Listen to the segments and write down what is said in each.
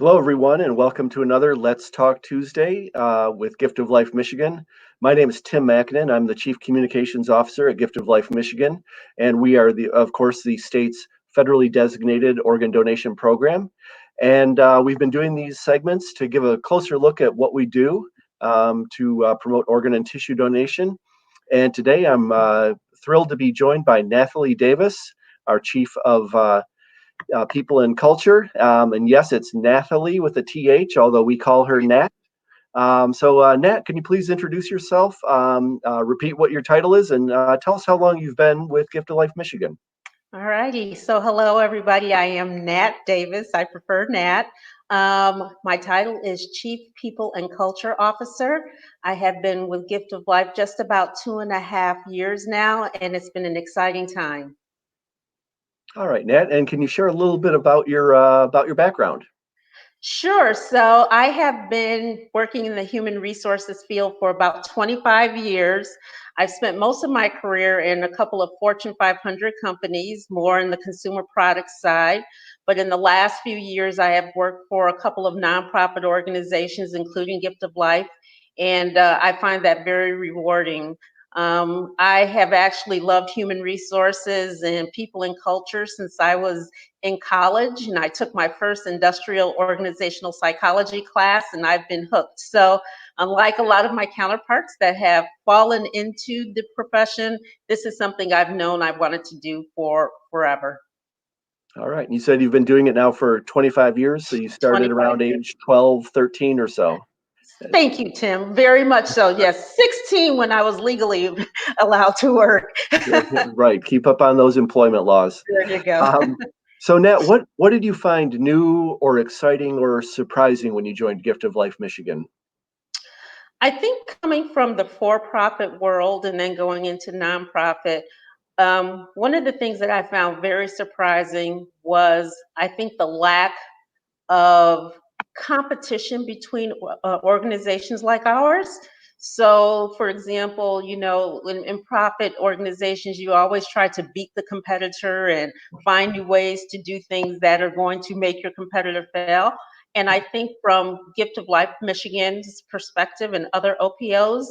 Hello, everyone, and welcome to another Let's Talk Tuesday with Gift of Life Michigan. My name is Tim Mackinnon. I'm the Chief Communications Officer at Gift of Life Michigan, and we are, of course, the state's federally designated organ donation program. And we've been doing these segments to give a closer look at what we do to promote organ and tissue donation. And today I'm thrilled to be joined by Nathalie Davis, our Chief of People and Culture. And yes, it's Nathalie with a TH, although we call her Nat. Nat, can you please introduce yourself, repeat what your title is, and tell us how long you've been with Gift of Life Michigan? All righty. So, hello, everybody. I am Nat Davis. I prefer Nat. My title is Chief People and Culture Officer. I have been with Gift of Life just about 2.5 years now, and it's been an exciting time. All right, Nat, and can you share a little bit about your background? Sure. So I have been working in the human resources field for about 25 years. I've spent most of my career in a couple of Fortune 500 companies, more in the consumer products side. But in the last few years, I have worked for a couple of nonprofit organizations, including Gift of Life. And I find that very rewarding. I have actually loved human resources and people and culture since I was in college, and I took my first industrial organizational psychology class, and I've been hooked. So, unlike a lot of my counterparts that have fallen into the profession, this is something I've known I wanted to do for forever. All right, and you said you've been doing it now for 25 years, so you started 25 around years. age 12, 13 or so. Thank you, Tim. Very much so. Yes, 16 when I was legally allowed to work. Right, keep up on those employment laws. There you go. Um, so, Nat, what did you find new or exciting or surprising when you joined Gift of Life Michigan? I think coming from the for-profit world and then going into nonprofit, one of the things that I found very surprising was I think the lack of competition between organizations like ours. So, for example, in profit organizations, you always try to beat the competitor and find new ways to do things that are going to make your competitor fail. And I think from Gift of Life Michigan's perspective and other OPOs,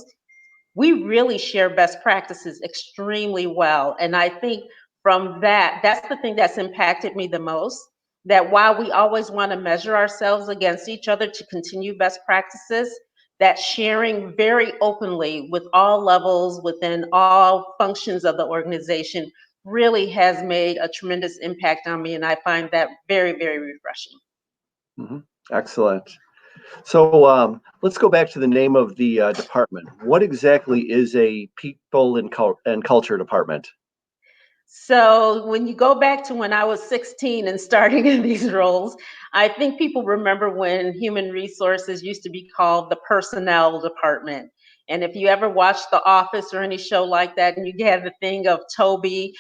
we really share best practices extremely well. And I think from that, that's the thing that's impacted me the most. That while we always want to measure ourselves against each other to continue best practices, that sharing very openly with all levels within all functions of the organization really has made a tremendous impact on me. And I find that very, very refreshing. Mhm. Excellent. So let's go back to the name of the department. What exactly is a people and culture department? So when you go back to when I was 16 and starting in these roles, I think people remember when human resources used to be called the personnel department. And if you ever watched The Office or any show like that, and you had the thing of Toby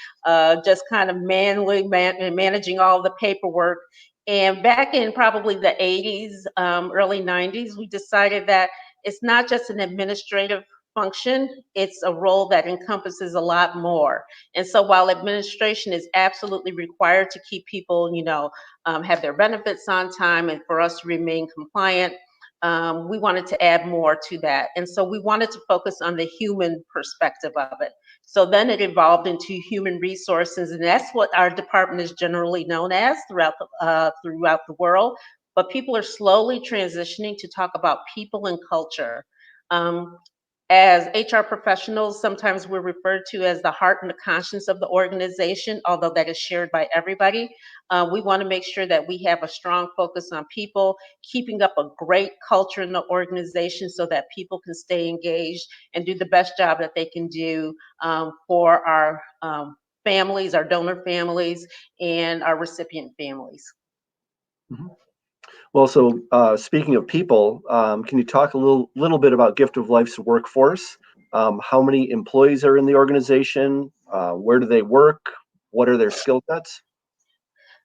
just kind of managing all the paperwork. And back in probably the 80s, early 90s, we decided that it's not just an administrative function, it's a role that encompasses a lot more. And so while administration is absolutely required to keep people, have their benefits on time and for us to remain compliant, we wanted to add more to that. And so we wanted to focus on the human perspective of it. So then it evolved into human resources, and that's what our department is generally known as throughout the world. But people are slowly transitioning to talk about people and culture. Um, as HR professionals, sometimes we're referred to as the heart and the conscience of the organization, although that is shared by everybody. We want to make sure that we have a strong focus on people, keeping up a great culture in the organization so that people can stay engaged and do the best job that they can do for our families, our donor families, and our recipient families. Mhm. Well, so speaking of people, can you talk a little bit about Gift of Life's workforce? How many employees are in the organization? Where do they work? What are their skill sets?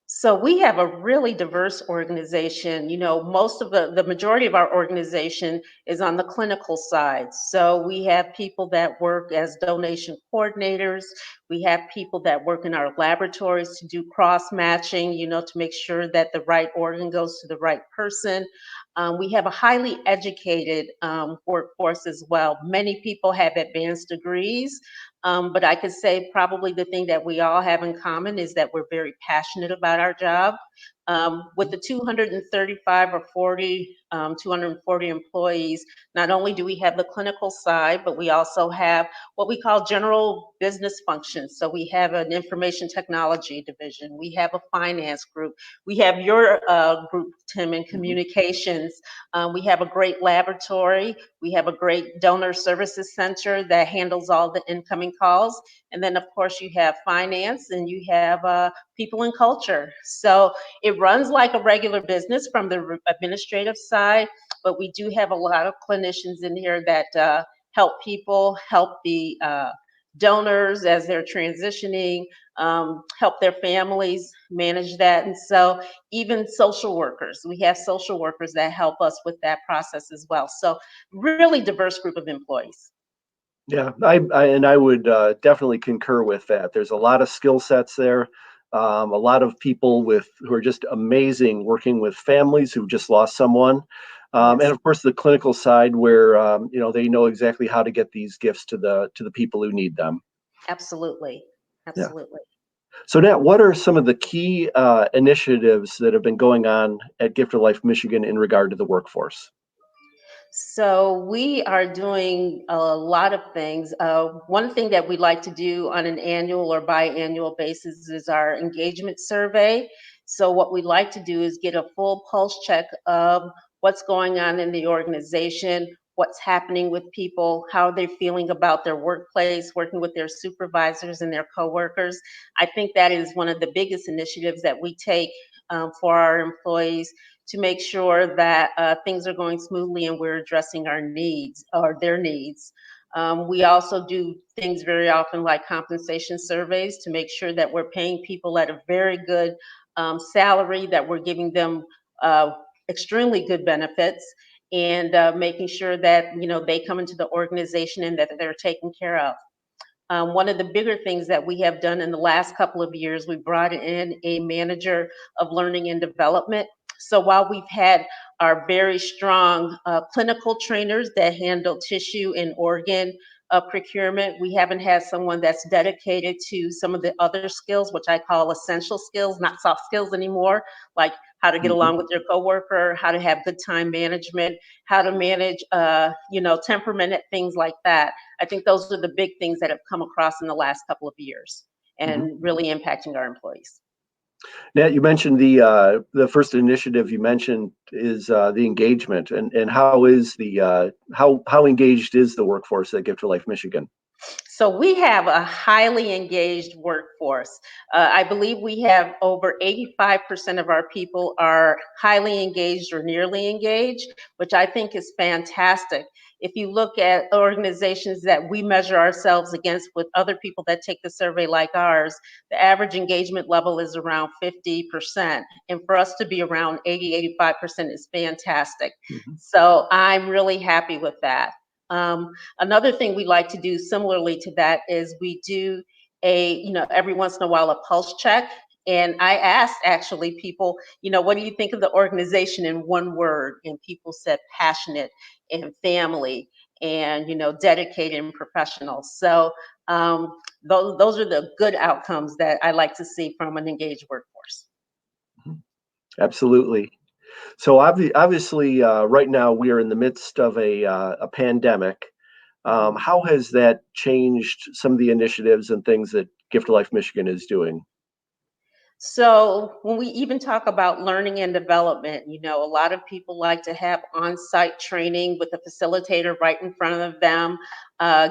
So we have a really diverse organization. You know, most of the majority of our organization is on the clinical side. So we have people that work as donation coordinators. We have people that work in our laboratories to do cross matching, you know, to make sure that the right organ goes to the right person. We have a highly educated workforce as well. Many people have advanced degrees, but I could say probably the thing that we all have in common is that we're very passionate about our job. With the 235 or 40, 240 employees, not only do we have the clinical side, but we also have what we call general business functions. So we have an information technology division, we have a finance group, we have your group, Tim, in Mhm. communications. We have a great laboratory. We have a great donor services center that handles all the incoming calls. And then, of course, you have finance and you have people and culture. So it runs like a regular business from the administrative side, but we do have a lot of clinicians in here that help people, help the donors as they're transitioning, help their families manage that. And so even social workers, we have social workers that help us with that process as well. So really diverse group of employees. Yeah, I would definitely concur with that. There's a lot of skill sets there, a lot of people with who are just amazing working with families who just lost someone, and Yes, of course the clinical side where they know exactly how to get these gifts to the people who need them. absolutely. Yeah. Absolutely. So Nat, what are some of the key initiatives that have been going on at Gift of Life Michigan in regard to the workforce? So we are doing a lot of things. One thing that we like to do on an annual or biannual basis is our engagement survey. So what we like to do is get a full pulse check of what's going on in the organization, what's happening with people, how they're feeling about their workplace, working with their supervisors and their coworkers. I think that is one of the biggest initiatives that we take for our employees to make sure that things are going smoothly and we're addressing our needs or their needs. We also do things very often like compensation surveys to make sure that we're paying people at a very good salary, that we're giving them uh, extremely good benefits, and making sure that they come into the organization and that they're taken care of. One of the bigger things that we have done in the last couple of years, we brought in a manager of learning and development. So while we've had our very strong clinical trainers that handle tissue and organ procurement, we haven't had someone that's dedicated to some of the other skills, which I call essential skills, not soft skills anymore, like how to get Mhm. along with your coworker, how to have good time management, how to manage, temperament, things like that. I think those are the big things that have come across in the last couple of years Mhm. and really impacting our employees. Nat, you mentioned the first initiative you mentioned is the engagement, and how is the how engaged is the workforce at Gift of Life Michigan? So we have a highly engaged workforce. I believe we have over 85% of our people are highly engaged or nearly engaged, which I think is fantastic. If you look at organizations that we measure ourselves against with other people that take the survey like ours, the average engagement level is around 50%. And for us to be around 80, 85% is fantastic. Mhm. So I'm really happy with that. Another thing we like to do similarly to that is we do every once in a while a pulse check. And I asked actually people, what do you think of the organization in one word? And people said passionate and family and, dedicated and professional. So those are the good outcomes that I like to see from an engaged workforce. Mhm. Absolutely. So obviously, right now we are in the midst of a pandemic. Mhm. How has that changed some of the initiatives and things that Gift of Life Michigan is doing? So when we even talk about learning and development, a lot of people like to have on-site training with a facilitator right in front of them,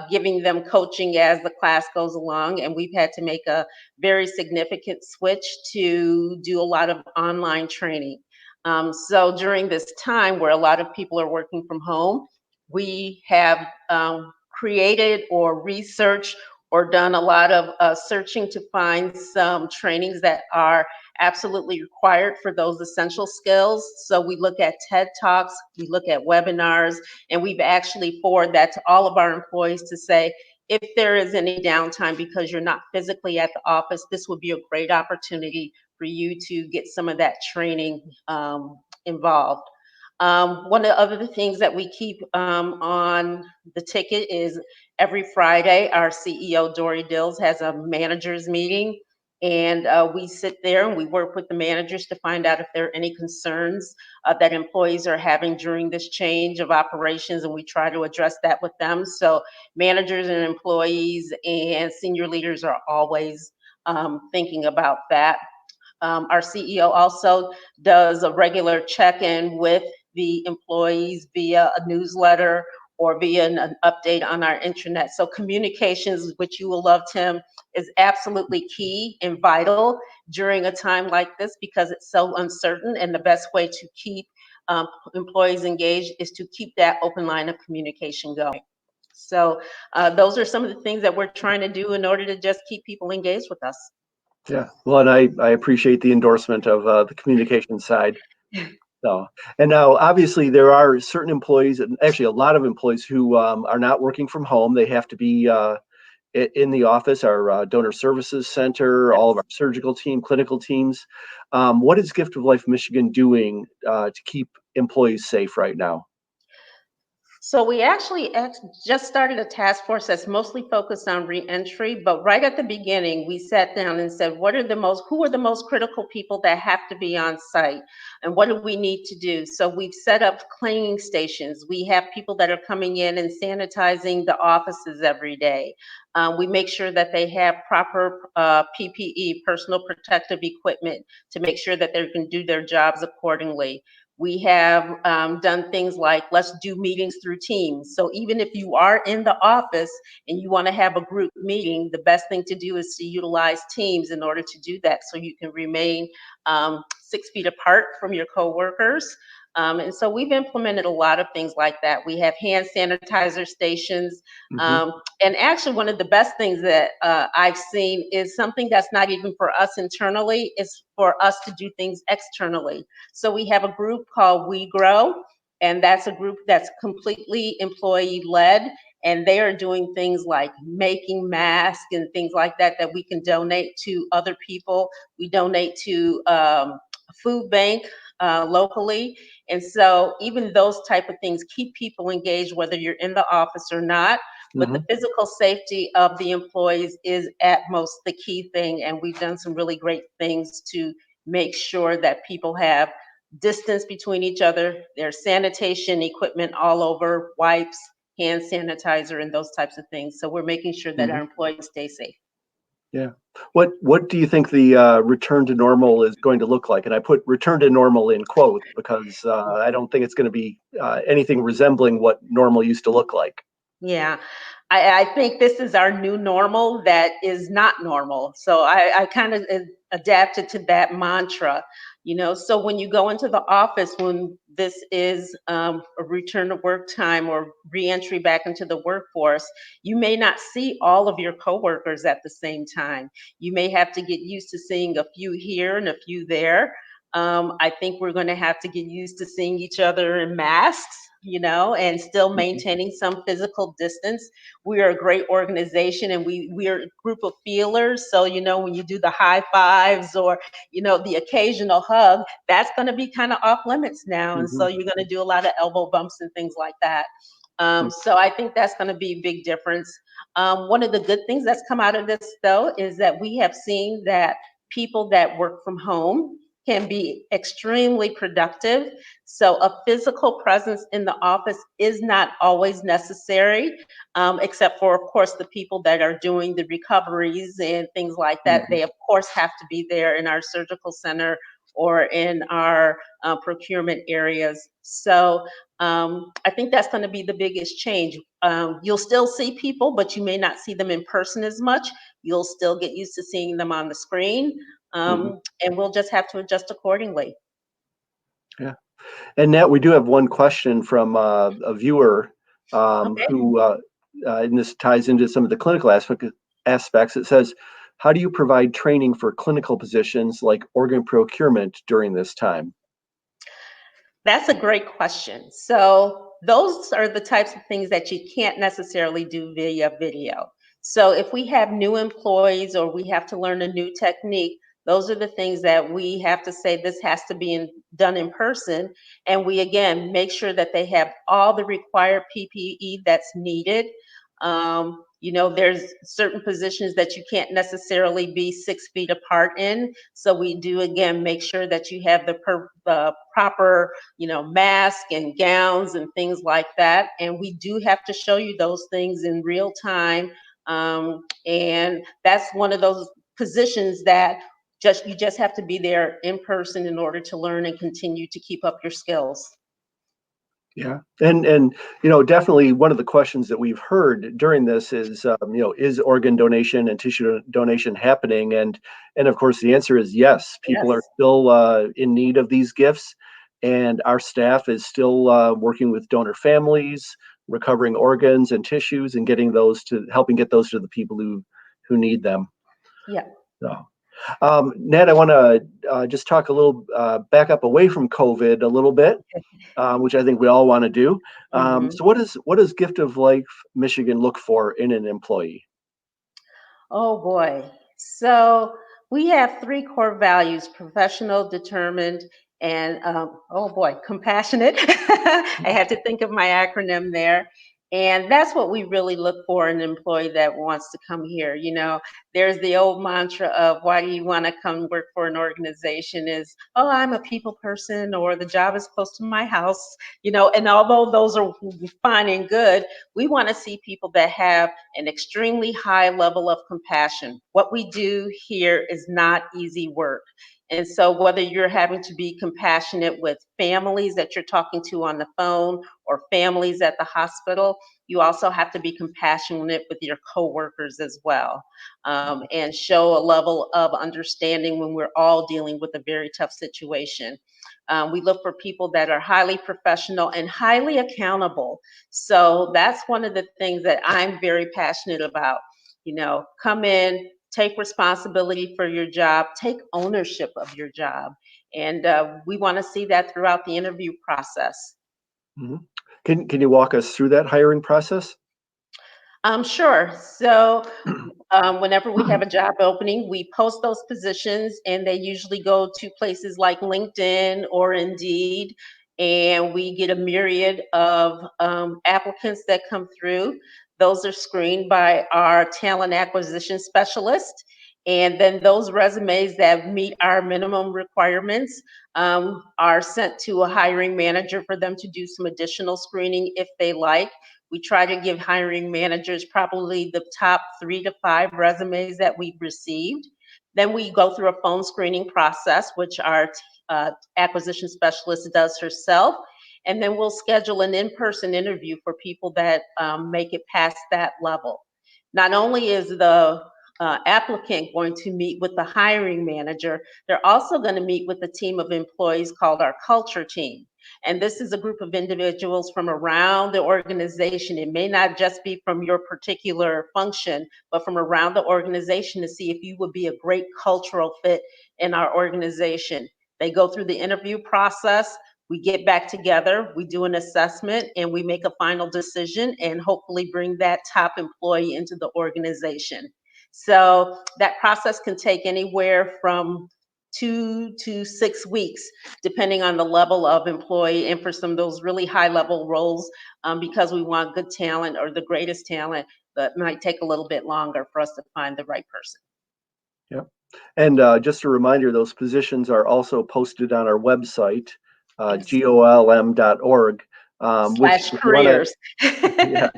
giving them coaching as the class goes along. And we've had to make a very significant switch to do a lot of online training. So during this time where a lot of people are working from home, we have created or researched or done a lot of searching to find some trainings that are absolutely required for those essential skills. So we look at TED Talks, we look at webinars, and we've actually forwarded that to all of our employees to say, if there is any downtime because you're not physically at the office, this would be a great opportunity for you to get some of that training involved. One of the other things that we keep on the ticket is every Friday, our CEO, Dory Dills, has a managers meeting. And we sit there and we work with the managers to find out if there are any concerns that employees are having during this change of operations, and we try to address that with them. So managers and employees and senior leaders are always thinking about that. Our CEO also does a regular check-in with the employees via a newsletter or via an update on our intranet. So communications, which you will love, Tim, is absolutely key and vital during a time like this because it's so uncertain. And the best way to keep employees engaged is to keep that open line of communication going. So those are some of the things that we're trying to do in order to just keep people engaged with us. Yeah, well, and I appreciate the endorsement of the communication side. So, and now obviously there are certain employees, and actually a lot of employees who are not working from home. They have to be in the office, our donor services center, all of our surgical team, clinical teams. What is Gift of Life Michigan doing to keep employees safe right now? So we actually just started a task force that's mostly focused on reentry, but right at the beginning, we sat down and said, who are the most critical people that have to be on site? And what do we need to do? So we've set up cleaning stations. We have people that are coming in and sanitizing the offices every day. We make sure that they have proper PPE, personal protective equipment, to make sure that they can do their jobs accordingly. We have done things like let's do meetings through Teams. So even if you are in the office and you want to have a group meeting, the best thing to do is to utilize Teams in order to do that so you can remain 6 feet apart from your coworkers. And so we've implemented a lot of things like that. We have hand sanitizer stations. Hmm. Um, and actually, one of the best things that I've seen is something that's not even for us internally, is for us to do things externally. So we have a group called We Grow, and that's a group that's completely employee led. And they are doing things like making masks and things like that that we can donate to other people. We donate to a food bank locally. And so even those type of things keep people engaged, whether you're in the office or not. But the Hmm. physical safety of the employees is at most the key thing. And we've done some really great things to make sure that people have distance between each other, there's sanitation equipment all over, wipes, hand sanitizer, and those types of things. So we're making sure that our Hmm. employees stay safe. Yeah. What do you think the return to normal is going to look like? And I put return to normal in quotes because I don't think it's going to be anything resembling what normal used to look like. Yeah, I think this is our new normal that is not normal. So I kind of adapted to that mantra, you know. So when you go into the office, when this is a return to work time or reentry back into the workforce, you may not see all of your coworkers at the same time. You may have to get used to seeing a few here and a few there. I think we're going to have to get used to seeing each other in masks, you know, and still Mhm. maintaining some physical distance. We are a great organization, and we are a group of feelers. So, you know, when you do the high fives or, you know, the occasional hug, that's going to be kind of off limits now. And so Mhm. you're going to do a lot of elbow bumps and things like that. So I think that's going to be a big difference. One of the good things that's come out of this, though, is that we have seen that people that work from home can be extremely productive. So a physical presence in the office is not always necessary, except for, of course, the people that are doing the recoveries and things like that. Mhm. They, of course, have to be there in our surgical center or in our procurement areas. So I think that's going to be the biggest change. You'll still see people, but you may not see them in person as much. You'll still get used to seeing them on the screen, Mhm. and we'll just have to adjust accordingly. Yeah. And Nat, we do have one question from a viewer Okay. who, and this ties into some of the clinical aspects. It says, How do you provide training for clinical positions like organ procurement during this time? That's a great question. So, those are the types of things that you can't necessarily do via video. So, if we have new employees or we have to learn a new technique, those are the things that we have to say this has to be done in person. And we again make sure that they have all the required PPE that's needed. There's certain positions that you can't necessarily be 6 feet apart in. So, we do again make sure that you have the proper mask and gowns and things like that. And we do have to show you those things in real time. And that's one of those positions that you just have to be there in person in order to learn and continue to keep up your skills. Yeah, and definitely one of the questions that we've heard during this is, is organ donation and tissue donation happening? And of course, the answer is yes. People are Yes. still in need of these gifts, and our staff is still working with donor families, recovering organs and tissues, and helping get those to the people who need them. Yeah. So. Ned, I want to just talk a little, back up away from COVID a little bit, which I think we all want to do. Mhm. So what does Gift of Life Michigan look for in an employee? Oh boy. So we have three core values: professional, determined, and oh boy, compassionate. I had to think of my acronym there. And that's what we really look for in an employee that wants to come here. There's the old mantra of why do you want to come work for an organization is, oh, I'm a people person, or the job is close to my house. And although those are fine and good, we want to see people that have an extremely high level of compassion. What we do here is not easy work. And so, whether you're having to be compassionate with families that you're talking to on the phone or families at the hospital, you also have to be compassionate with your coworkers as well, and show a level of understanding when we're all dealing with a very tough situation. We look for people that are highly professional and highly accountable. So that's one of the things that I'm very passionate about. Come in, take responsibility for your job, take ownership of your job. And we want to see that throughout the interview process. Mhm. Can you walk us through that hiring process? Sure. So, whenever we have a job opening, we post those positions, and they usually go to places like LinkedIn or Indeed. And we get a myriad of applicants that come through. Those are screened by our talent acquisition specialist. And then those resumes that meet our minimum requirements are sent to a hiring manager for them to do some additional screening if they like. We try to give hiring managers probably the top 3 to 5 resumes that we've received. Then we go through a phone screening process, which our acquisition specialist does herself. And then we'll schedule an in person interview for people that make it past that level. Not only is the applicant going to meet with the hiring manager, they're also going to meet with a team of employees called our culture team. And this is a group of individuals from around the organization. It may not just be from your particular function, but from around the organization to see if you would be a great cultural fit in our organization. They go through the interview process. We get back together, we do an assessment, and we make a final decision and hopefully bring that top employee into the organization. So that process can take anywhere from 2 to 6 weeks, depending on the level of employee. And for some of those really high level roles, because we want good talent or the greatest talent, that might take a little bit longer for us to find the right person. Yep. And just a reminder, those positions are also posted on our website, Yes. golm.org, which Slash if you want to, careers. yeah,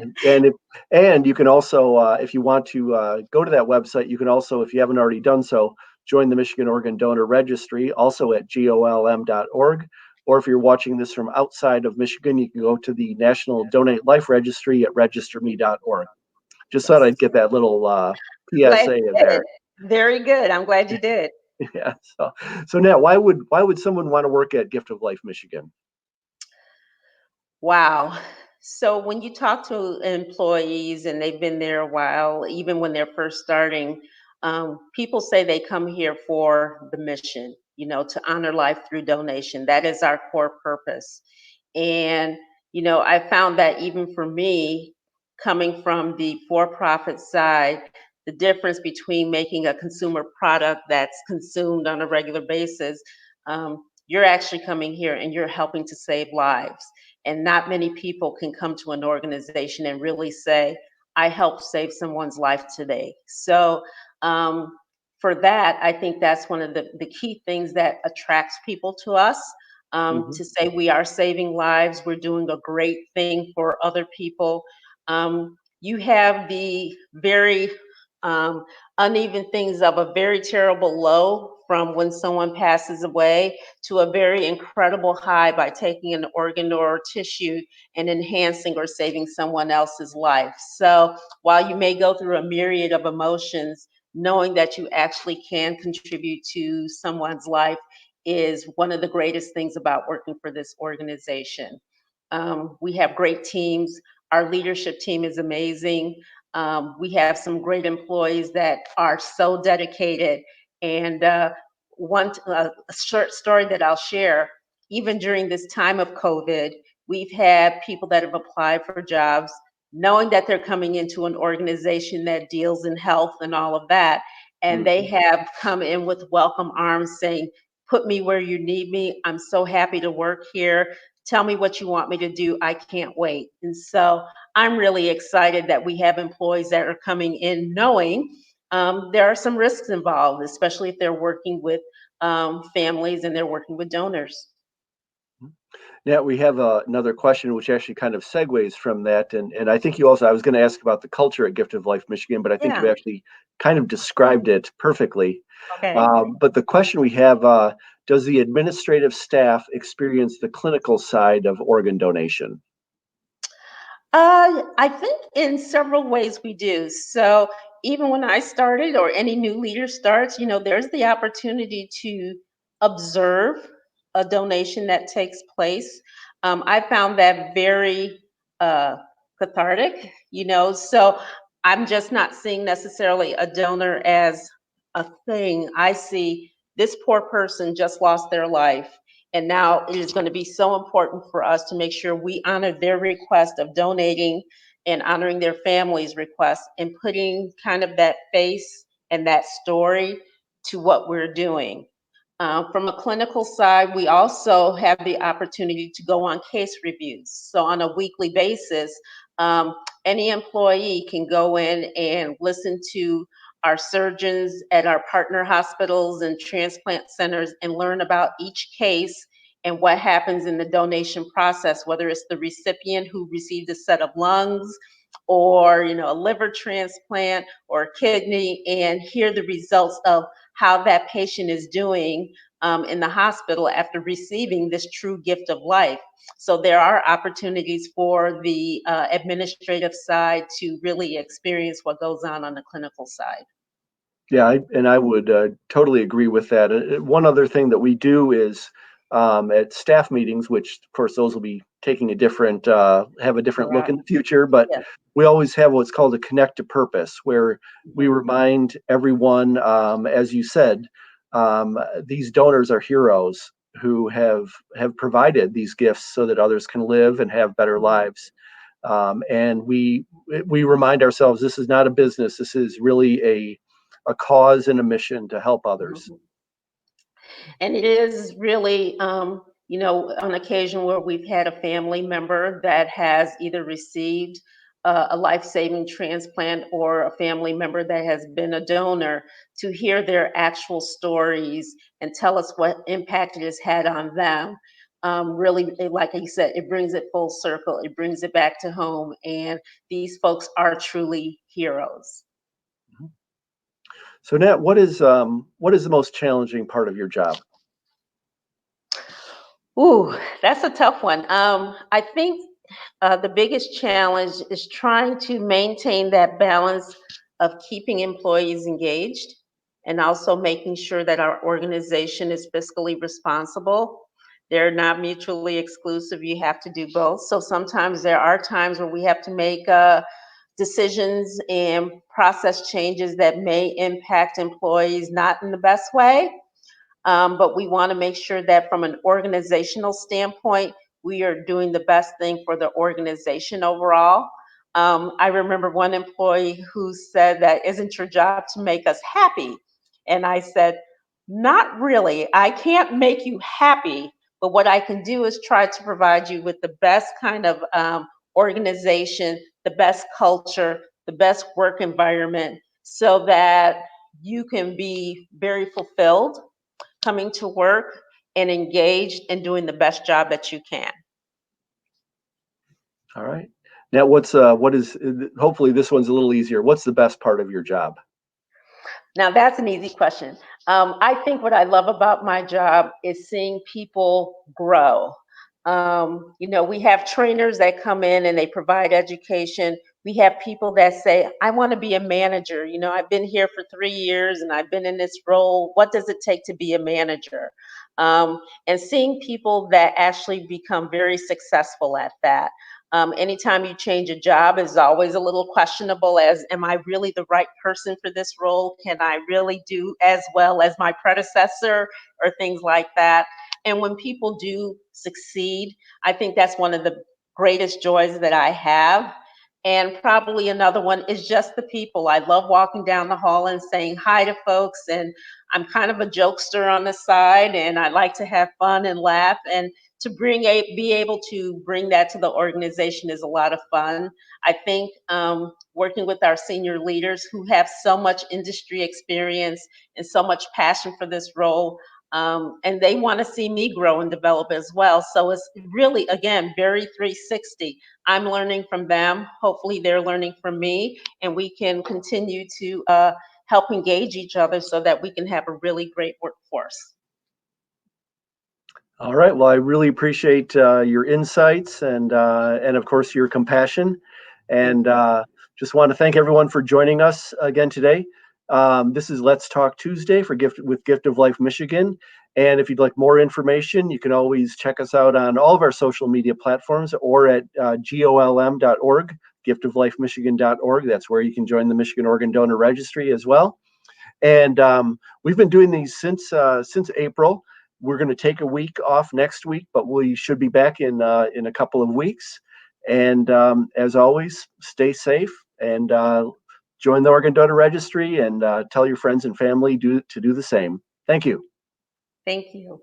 and you can also, if you want to go to that website, you can also, if you haven't already done so, join the Michigan Organ Donor Registry, also at golm.org. Or if you're watching this from outside of Michigan, you can go to the National Donate Life Registry at registerme.org. Just thought Yes. I'd get that little Glad PSA in you did. there. Very good. I'm glad you did. Yeah. So now, why would someone want to work at Gift of Life Michigan? Wow. So when you talk to employees and they've been there a while, even when they're first starting, People say they come here for the mission, to honor life through donation. That is our core purpose. And, I found that even for me, coming from the for profit side, the difference between making a consumer product that's consumed on a regular basis, you're actually coming here and you're helping to save lives. And not many people can come to an organization and really say, I helped save someone's life today. So, um, for that, I think that's one of the key things that attracts people to us, Hmm. to say we are saving lives, we're doing a great thing for other people. You have the very um, uneven things of a very terrible low from when someone passes away to a very incredible high by taking an organ or tissue and enhancing or saving someone else's life. So while you may go through a myriad of emotions, knowing that you actually can contribute to someone's life is one of the greatest things about working for this organization. We have great teams. Our leadership team is amazing. We have some great employees that are so dedicated. And a short story that I'll share, even during this time of COVID, we've had people that have applied for jobs knowing that they're coming into an organization that deals in health and all of that. And they Hmm. have come in with welcome arms saying, put me where you need me. I'm so happy to work here. Tell me what you want me to do. I can't wait. And so I'm really excited that we have employees that are coming in knowing there are some risks involved, especially if they're working with families and they're working with donors. Now we have another question, which actually kind of segues from that, and I think you also. I was going to ask about the culture at Gift of Life Michigan, but I think Yeah. you've actually kind of described it perfectly. Okay. But the question we have: does the administrative staff experience the clinical side of organ donation? I think in several ways we do. So even when I started, or any new leader starts, there's the opportunity to observe a donation that takes place. I found that very uh, cathartic. So I'm just not seeing necessarily a donor as a thing. I see this poor person just lost their life. And now it is going to be so important for us to make sure we honor their request of donating and honoring their family's request and putting kind of that face and that story to what we're doing. From a clinical side, we also have the opportunity to go on case reviews. So, on a weekly basis, um, any employee can go in and listen to our surgeons at our partner hospitals and transplant centers and learn about each case and what happens in the donation process, whether it's the recipient who received a set of lungs or a liver transplant or a kidney, and hear the results of how that patient is doing in the hospital after receiving this true gift of life. So there are opportunities for the administrative side to really experience what goes on the clinical side. Yeah, and I would totally agree with that. One other thing that we do is at staff meetings, which of course those will be taking a different, have a different look Right. in the future, but Yeah. we always have what's called a connect to purpose, where we Mhm. remind everyone, as you said, these donors are heroes who have provided these gifts so that others can live and have better Mhm. lives. And we remind ourselves this is not a business. This is really a cause and a mission to help others. Mhm. And it is really, on occasion where we've had a family member that has either received a life saving transplant or a family member that has been a donor, to hear their actual stories and tell us what impact it has had on them. Really, like you said, it brings it full circle, it brings it back to home. And these folks are truly heroes. So Nat, what is the most challenging part of your job? Ooh, that's a tough one. I think the biggest challenge is trying to maintain that balance of keeping employees engaged and also making sure that our organization is fiscally responsible. They're not mutually exclusive. You have to do both. So sometimes there are times where we have to make decisions and process changes that may impact employees not in the best way. But we want to make sure that from an organizational standpoint, we are doing the best thing for the organization overall. I remember one employee who said that, "Isn't your job to make us happy?" And I said, "Not really. I can't make you happy, but what I can do is try to provide you with the best kind of organization, the best culture, the best work environment, so that you can be very fulfilled coming to work and engaged and doing the best job that you can." All right. Now, what is? Hopefully, this one's a little easier. What's the best part of your job? Now, that's an easy question. I think what I love about my job is seeing people grow. We have trainers that come in and they provide education. We have people that say, "I want to be a manager. I've been here for 3 years and I've been in this role. What does it take to be a manager?" And seeing people that actually become very successful at that. Anytime you change a job is always a little questionable, as am I really the right person for this role? Can I really do as well as my predecessor, or things like that? And when people do succeed, I think that's one of the greatest joys that I have. And probably another one is just the people. I love walking down the hall and saying hi to folks. And I'm kind of a jokester on the side, and I like to have fun and laugh. And to be able to bring that to the organization is a lot of fun. I think working with our senior leaders who have so much industry experience and so much passion for this role, and they want to see me grow and develop as well. So it's really, again, very 360. I'm learning from them. Hopefully, they're learning from me, and we can continue to help engage each other so that we can have a really great workforce. All right. Well, I really appreciate your insights and of course your compassion, and just want to thank everyone for joining us again today. This is Let's Talk Tuesday for Gift of Life Michigan, and if you'd like more information, you can always check us out on all of our social media platforms or at golm.org, giftoflifemichigan.org. That's where you can join the Michigan Organ Donor Registry as well. And we've been doing these since April. We're going to take a week off next week, but we should be back in a couple of weeks. And as always, stay safe and join the Organ Donor Registry, and tell your friends and family to do the same. Thank you. Thank you.